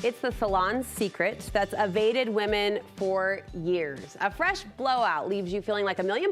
It's the salon's secret that's evaded women for years. A fresh blowout leaves you feeling like $1 million,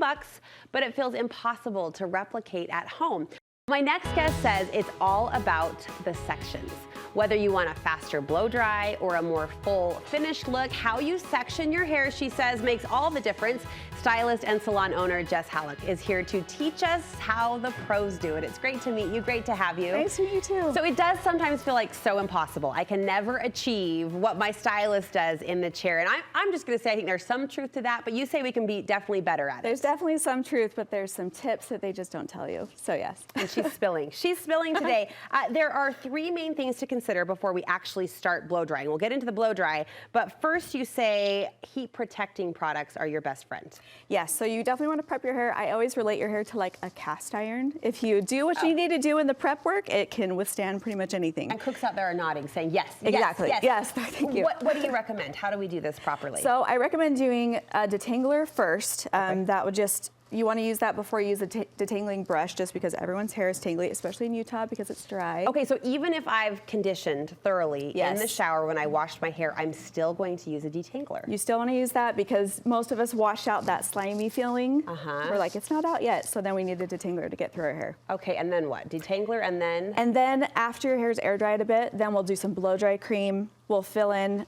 but it feels impossible to replicate at home. My next guest says it's all about the sections. Whether you want a faster blow dry or a more full finished look, how you section your hair, she says, makes all the difference. Stylist and salon owner Jess Hallock is here to teach us how the pros do it. It's great to meet you. Great to have you. Nice to meet you too. So it does sometimes feel like so impossible. I can never achieve what my stylist does in the chair. And I'm just going to say I think there's some truth to that, but you say we can be definitely better at it. There's definitely some truth, but there's some tips that they just don't tell you. So yes. And she's spilling. She's spilling today. There are three main things to consider before we actually start blow drying. We'll get into the blow dry, but first you say heat protecting products are your best friend. Yes, so you definitely want to prep your hair. I always relate your hair to like a cast iron. If you do what you need to do in the prep work, it can withstand pretty much anything. And cooks out there are nodding, saying yes, exactly. yes. Thank you. What do you recommend? How do we do this properly? So I recommend doing a detangler first. That would just, you want to use that before you use a detangling brush, just because everyone's hair is tangly, especially in Utah because it's dry. Okay, so even if I've conditioned thoroughly in the shower when I washed my hair, I'm still going to use a detangler. You still want to use that because most of us wash out that slimy feeling. We're like, it's not out yet, so then we need a detangler to get through our hair. Okay, and then what? Detangler and then? And then after your hair's air dried a bit, then we'll do some blow dry cream. We'll fill in,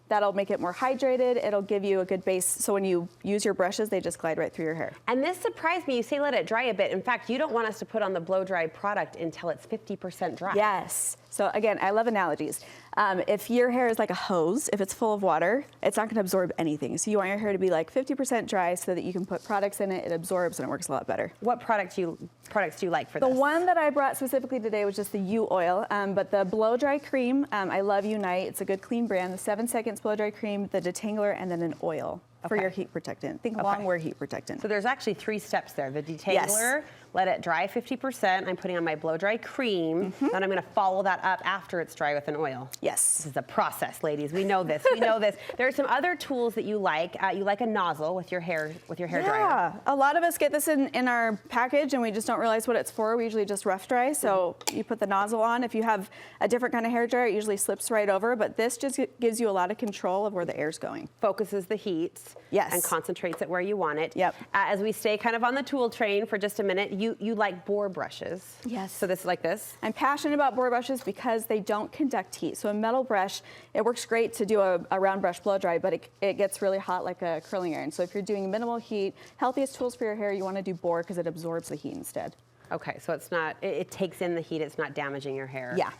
that'll make it more hydrated. It'll give you a good base. So when you use your brushes, they just glide right through your hair. And this surprised me. You say let it dry a bit. In fact, you don't want us to put on the blow dry product until it's 50% dry. Yes. So again, I love analogies. If your hair is like a hose, if it's full of water, it's not gonna absorb anything. So you want your hair to be like 50% dry so that you can put products in it, it absorbs and it works a lot better. What products do you like for this? The one that I brought specifically today was just the U oil, but the blow dry cream, I love Unite. It's a good clean brand. The 7 seconds blow dry cream, the detangler, and then an oil for your heat protectant. Think long wear heat protectant. So there's actually 3 steps there. The detangler, let it dry 50%. I'm putting on my blow dry cream. Then I'm gonna follow that up after it's dry with an oil. Yes. This is a process, ladies. We know this, we know this. There are some other tools that you like. You like a nozzle with your hair dryer. Yeah, a lot of us get this in our package and we just don't realize what it's for. We usually just rough dry. So you put the nozzle on. If you have a different kind of hair dryer, it usually slips right over, but this just gives you a lot of control of where the air's going. Focuses the heat. Yes. And concentrates it where you want it. Yep. As we stay kind of on the tool train for just a minute, you like BOAR brushes. Yes. So this is like this? I'm passionate about BOAR brushes because they don't conduct heat. So a metal brush, it works great to do a round brush blow dry, but it gets really hot like a curling iron. So if you're doing minimal heat, healthiest tools for your hair, you want to do BOAR because it absorbs the heat instead. Okay, so it's not, it takes in the heat, it's not damaging your hair. Yeah.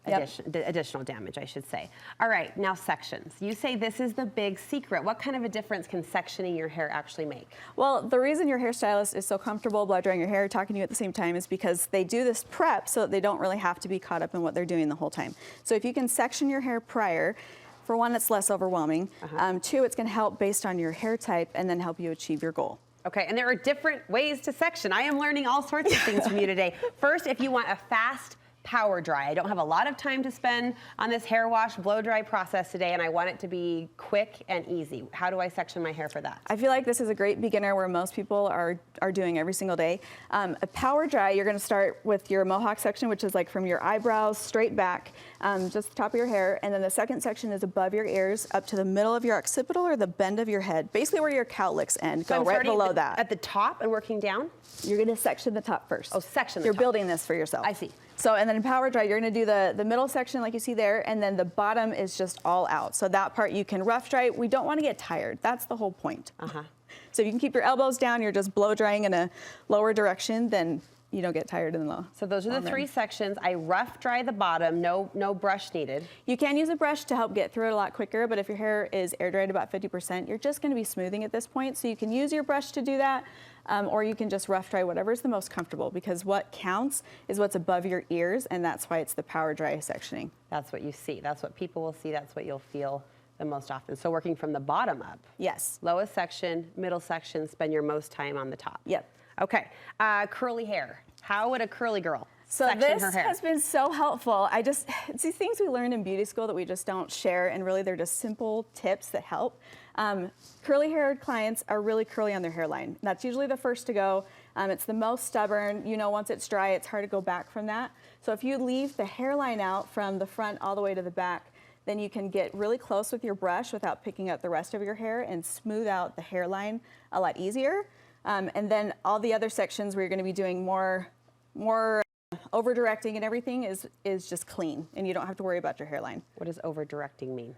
Additional damage, I should say. All right, now sections. You say this is the big secret. What kind of a difference can sectioning your hair actually make? Well, the reason your hairstylist is so comfortable blow drying your hair, talking to you at the same time, is because they do this prep so that they don't really have to be caught up in what they're doing the whole time. So if you can section your hair prior, for one, it's less overwhelming. 2, it's gonna help based on your hair type and then help you achieve your goal. Okay, and there are different ways to section. I am learning all sorts of things from you today. First, if you want a fast power dry. I don't have a lot of time to spend on this hair wash, blow dry process today, and I want it to be quick and easy. How do I section my hair for that? I feel like this is a great beginner where most people are doing every single day. A power dry, you're gonna start with your mohawk section, which is like from your eyebrows straight back, just the top of your hair, and then the second section is above your ears up to the middle of your occipital or the bend of your head, basically where your cowlicks end. So go right below that. At the top and working down? You're gonna section the top first. Oh, section the You're top. building this for yourself. I see. So, and then in power dry, you're gonna do the middle section like you see there, and then the bottom is just all out. So that part you can rough dry. We don't wanna get tired. That's the whole point. So if you can keep your elbows down, you're just blow drying in a lower direction, then you don't get tired in the low. So those are the 3 sections. I rough dry the bottom, no brush needed. You can use a brush to help get through it a lot quicker, but if your hair is air dried about 50%, you're just gonna be smoothing at this point. So you can use your brush to do that, or you can just rough dry whatever's the most comfortable, because what counts is what's above your ears, and that's why it's the power dry sectioning. That's what you see. That's what people will see. That's what you'll feel the most often. So working from the bottom up. Yes. Lowest section, middle section, spend your most time on the top. Yep. Okay, curly hair. How would a curly girl section this her hair? has been so helpful. It's these things we learned in beauty school that we just don't share, and really they're just simple tips that help. Curly-haired clients are really curly on their hairline. That's usually the first to go. It's the most stubborn. You know, once it's dry, it's hard to go back from that. So if you leave the hairline out from the front all the way to the back, then you can get really close with your brush without picking up the rest of your hair and smooth out the hairline a lot easier. And then all the other sections where you're going to be doing more over directing and everything is just clean, and you don't have to worry about your hairline. What does over directing mean?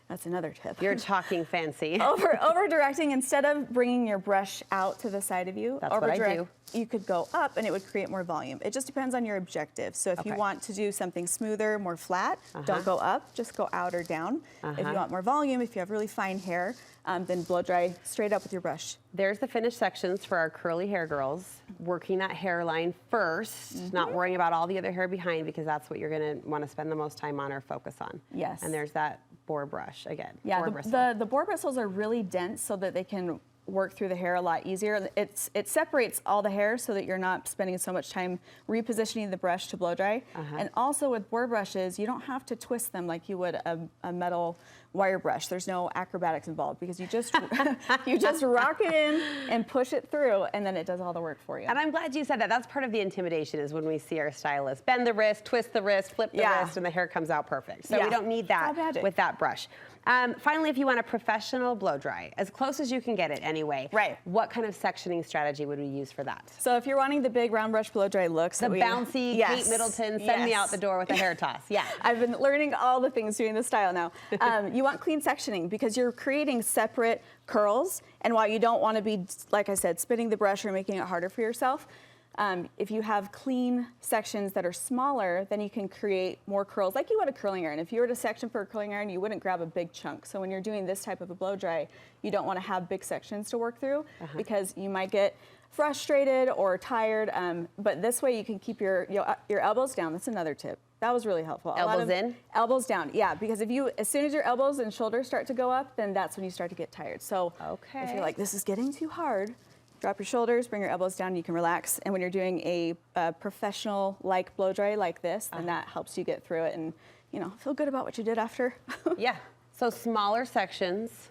That's another tip. You're talking fancy. Over directing, instead of bringing your brush out to the side of you, That's what I do. You could go up and it would create more volume. It just depends on your objective. So if you want to do something smoother, more flat, don't go up, just go out or down. If you want more volume, if you have really fine hair, then blow dry straight up with your brush. There's the finished sections for our curly hair girls. Working that hairline first, not worrying about all the other hair behind, because that's what you're gonna wanna spend the most time on or focus on. Yes. And there's that boar brush again. Yeah, boar bristle. the boar bristles are really dense so that they can work through the hair a lot easier. It separates all the hair so that you're not spending so much time repositioning the brush to blow dry. And also with boar brushes, you don't have to twist them like you would a metal wire brush. There's no acrobatics involved, because you just you just rock it in and push it through, and then it does all the work for you. And I'm glad you said that. That's part of the intimidation, is when we see our stylist bend the wrist, twist the wrist, flip the wrist, and the hair comes out perfect. So we don't need that with that brush. Finally, if you want a professional blow dry, as close as you can get it anyway, what kind of sectioning strategy would we use for that? So if you're wanting the big round brush blow dry looks, the bouncy Kate Middleton, send me out the door with a hair toss. Yeah. I've been learning all the things doing this style now. You want clean sectioning because you're creating separate curls, and while you don't want to be, like I said, spinning the brush or making it harder for yourself, if you have clean sections that are smaller, then you can create more curls like you would a curling iron. If you were to section for a curling iron, you wouldn't grab a big chunk. So when you're doing this type of a blow dry, you don't want to have big sections to work through, because you might get frustrated or tired. But this way you can keep your elbows down. That's another tip. That was really helpful. Elbows in? Elbows down, yeah, because as soon as your elbows and shoulders start to go up, then that's when you start to get tired. So if you're like, this is getting too hard, drop your shoulders, bring your elbows down, and you can relax. And when you're doing a professional-like blow dry like this, then that helps you get through it and, feel good about what you did after. Yeah, so smaller sections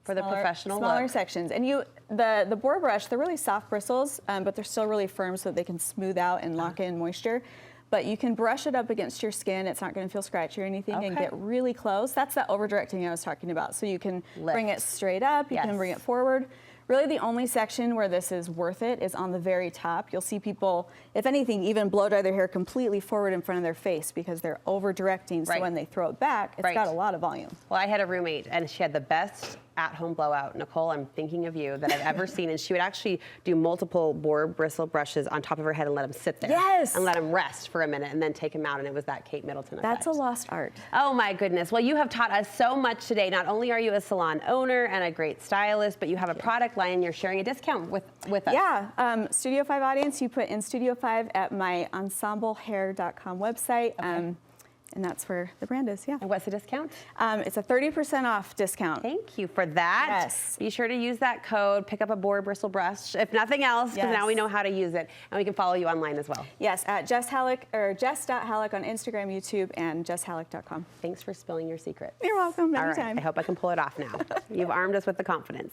for the professional smaller look. sections. And the boar brush, they're really soft bristles, but they're still really firm so that they can smooth out and lock in moisture. But you can brush it up against your skin. It's not going to feel scratchy or anything, and get really close. That's that over directing I was talking about. So you can bring it straight up, you can bring it forward. Really the only section where this is worth it is on the very top. You'll see people, if anything, even blow dry their hair completely forward in front of their face because they're over directing. So when they throw it back, it's got a lot of volume. Well, I had a roommate and she had the best at-home blowout, Nicole, I'm thinking of you, that I've ever seen. And she would actually do multiple boar bristle brushes on top of her head and let them sit there. And let them rest for a minute and then take them out. And it was that Kate Middleton effect. That's a lost art. Oh my goodness. Well, you have taught us so much today. Not only are you a salon owner and a great stylist, but you have a product line and you're sharing a discount with us. Yeah, Studio 5 audience, you put in Studio 5 at my ensemblehair.com website. And that's where the brand is, And what's the discount? It's a 30% off discount. Thank you for that. Yes. Be sure to use that code, pick up a boar bristle brush, if nothing else, because now we know how to use it. And we can follow you online as well. Yes, at Hallock, or Jess.Hallock on Instagram, YouTube, and JessHallock.com. Thanks for spilling your secret. You're welcome, anytime. anytime. I hope I can pull it off now. You've armed us with the confidence.